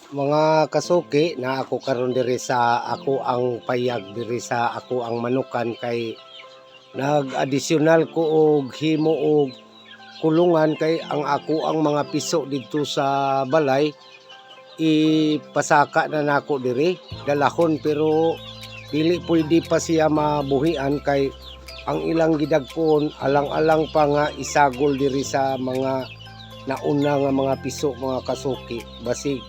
Mga kasuki na ako karon diri sa ako ang payag diri sa ako ang manukan kay nag-adisyonal ko og himo og kulungan kay ang ako ang mga piso didto sa balay ipasaka na nako diri dalahon pero dili pwede pa siya mabuhian kay ang ilang gidagkon alang-alang pa nga isagol diri sa mga nauna nga mga piso mga kasuki basig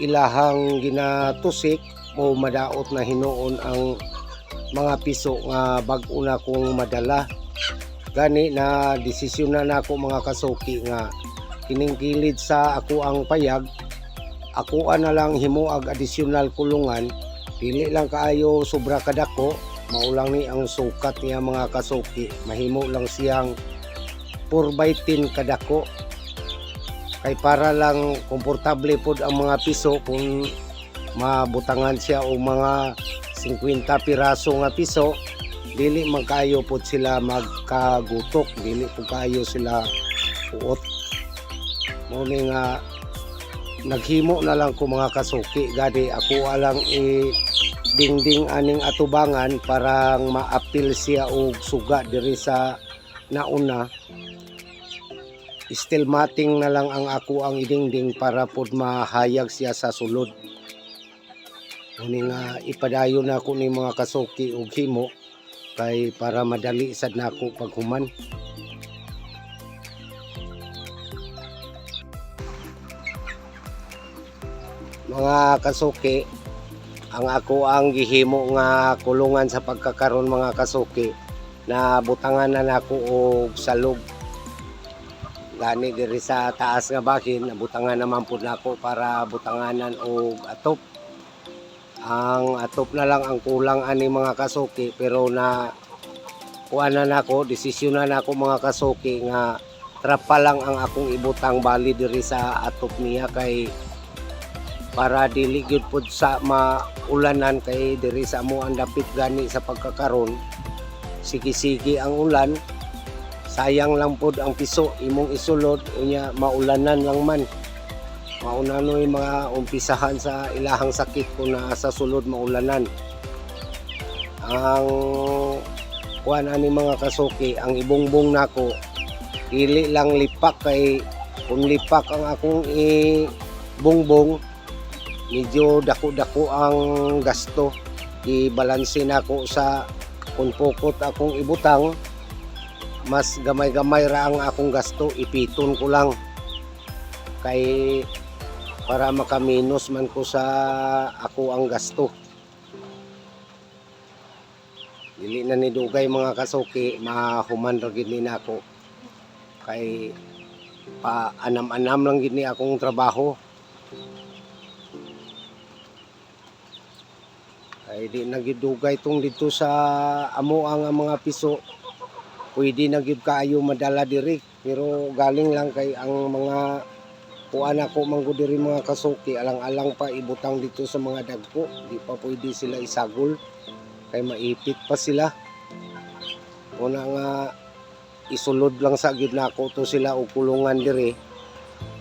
ilahang ginatusik mo madaot na hinuon ang mga piso nga bag-o na kong madala gani na desisyon na nako mga kasuki nga kining kilid sa ako ang payag ako na lang himuag adisyonal kulungan dili lang kaayo sobra kadako maulang ni ang sukat niya mga kasuki mahimo lang siyang 4/10 kadako kay para lang komportable pod ang mga piso kung mabutangan siya o mga 50 piraso nga piso dili man kayo pod sila magkagutok dili po kayo sila uot mo ni nga naghimo na lang ko mga kasuki gadi ako alang dingding aning atubangan para maapil siya og suga diri sa nauna still mating na lang ang ako ang idingding para pod mahayag siya sa sulod. Muni nga ipadayon na ako ni mga kasuki og himo kay para madali sad nako paghuman. Mga kasuki, ang ako ang gihimo nga kulungan sa pagkakaron mga kasuki na butangan na nako og salog gani diri sa taas nga bahin nabutangan naman pud nako para butanganan og atop ang atop na lang ang kulang ani mga kasuki pero na kuana nako desisyon na nako mga kasuki nga trapa lang ang akong ibutang bali diri sa atop niya kay para dili gyud pud sa maulanan kay diri sa amo ang dapit gani sa pagkakaron sige-sige ang ulan sayang lang pod ang piso imong isulod unya maulanan lang man maunanoy mga umpisahan sa ilahang sakit kung na sa sulod maulanan ang kuan ani mga kasuki ang ibongbong nako dili lang lipak kay kung lipak ang akong ibongbong medyo dako-dako ang gasto ibalanse nako sa kung pukot akong ibutang mas gamay-gamay ra ang akong gasto ipiton ko lang kay para makaminos man ko sa ako ang gasto dili na ni dugay mga kasuki mahuman ra gid ni nako kay pa anam-anam lang gid ni akong trabaho kay di na gid dugay tong dito sa amo ang mga piso pwede na gyud kaayo madala diri pero galing lang kay ang mga kuan ako manggod diri mga kasuki alang-alang pa ibutang dito sa mga dagko di pa pwede sila isagol kay maipit pa sila una nga isulod lang sa gyud nako to sila og kulungan diri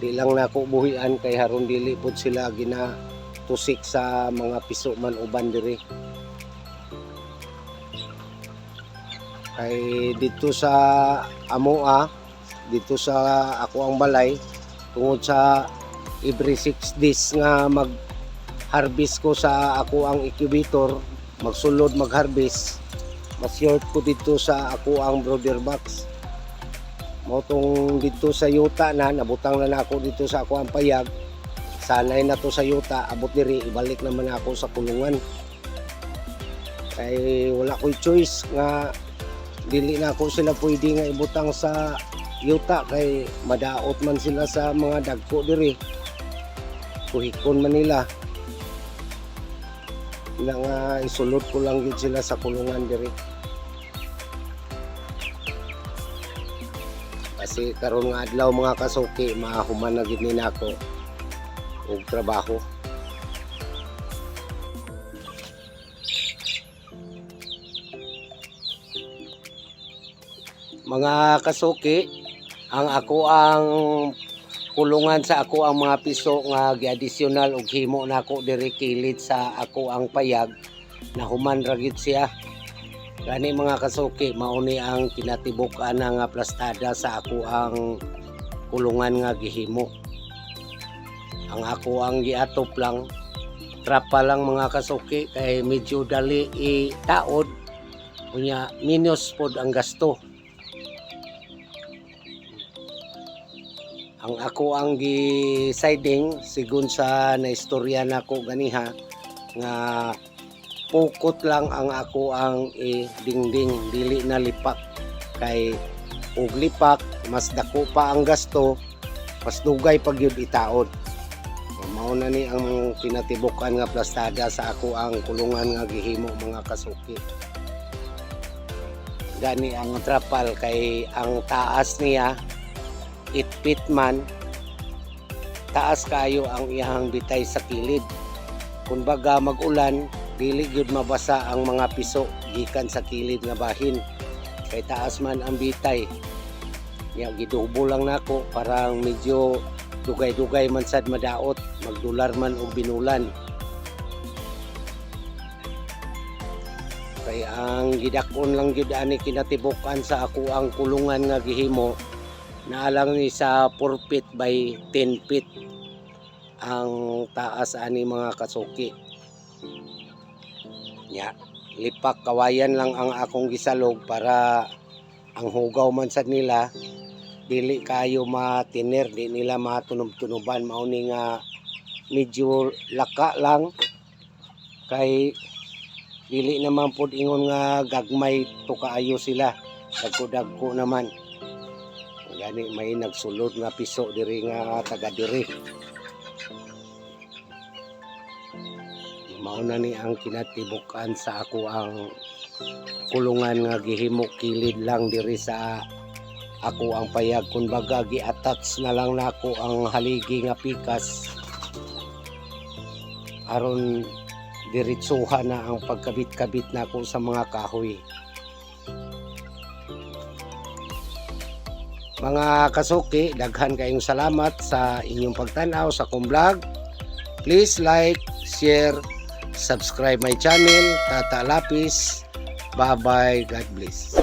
di lang nako buhian kay haron dili pud sila ginatusik sa mga piso man uban diri kay dito sa amoa dito sa ako ang balay tungod sa every 6 days nga mag harvest ko sa ako ang incubator magsulod mag harvest ma-short ko dito sa ako ang brooder box mo tong dito sa yuta na nabutang na ako dito sa ako ang payag sanay na to sa yuta abot diri ibalik naman ako sa kulungan kay wala ko'y choice nga dili na ako sila pwede nga ibutang sa yuta kay madaot man sila sa mga dagko diri kuhikon man nila na nga isulod ko lang gid sila sa kulungan diri kasi karon nga adlaw mga kasuki mahuman na gid ni nako og trabaho mga kasuki ang ako ang kulungan sa ako ang mga piso nga gi-additional og himo nako diri kilid sa ako ang payag na human ra gyud siya. Gani mga kasuki, mauni ang kinatibuk-an nga plastada sa ako ang kulungan nga gihimo. Ang ako ang giatop lang, trapa lang mga kasuki, kay medyo dali itaod, kunya minus pod ang gasto. Ang ako ang gi-siding, sigun sa naistorya nako ganiha, nga pukot lang ang ako ang dingding, dili na lipak. Kay og lipak mas dako pa ang gasto, mas dugay pag yun itaod. Mao na ni ang pinatibukan nga plastada sa ako ang kulungan nga gihimo mga kasuki. Gani ang trapal, kay ang taas niya 8 feet man, taas kayo ang iyang bitay sa kilid. Kung baga mag-ulan, dili gyud mabasa ang mga piso gikan sa kilid nga bahin, kay taas man ang bitay. Ya gidubo lang nako para medyo dugay-dugay man sad madaot, magdular man og binulan. Kay ang gidakon lang gyud ani kinatibukan sa ako ang kulungan nga gihimo, naalang ni sa 4 feet by 10 feet ang taas ani mga kasuki. Ya, lipak kawayan lang ang akong gisalog para ang hugaw man sad nila dili kayo matiner, di nila matunob-tunuban. Mauni nga medyo laka lang, kay dili naman pod ingon nga gagmay to kaayo sila, dagko-dagko naman. Gani may nagsulod nga piso diri nga taga diri. Mao na ni ang kinatibukan sa ako ang kulungan nga gihimo kilid lang diri sa ako ang payag. Kun baga gi-attach na lang nako ang haligi nga pikas aron diretsuha na ang pagkabit-kabit nako sa mga kahoy. Mga kasuki, daghan kayong salamat sa inyong pagtanaw sa akong vlog. Please like, share, subscribe my channel, Tata Lapis. Bye bye, God bless.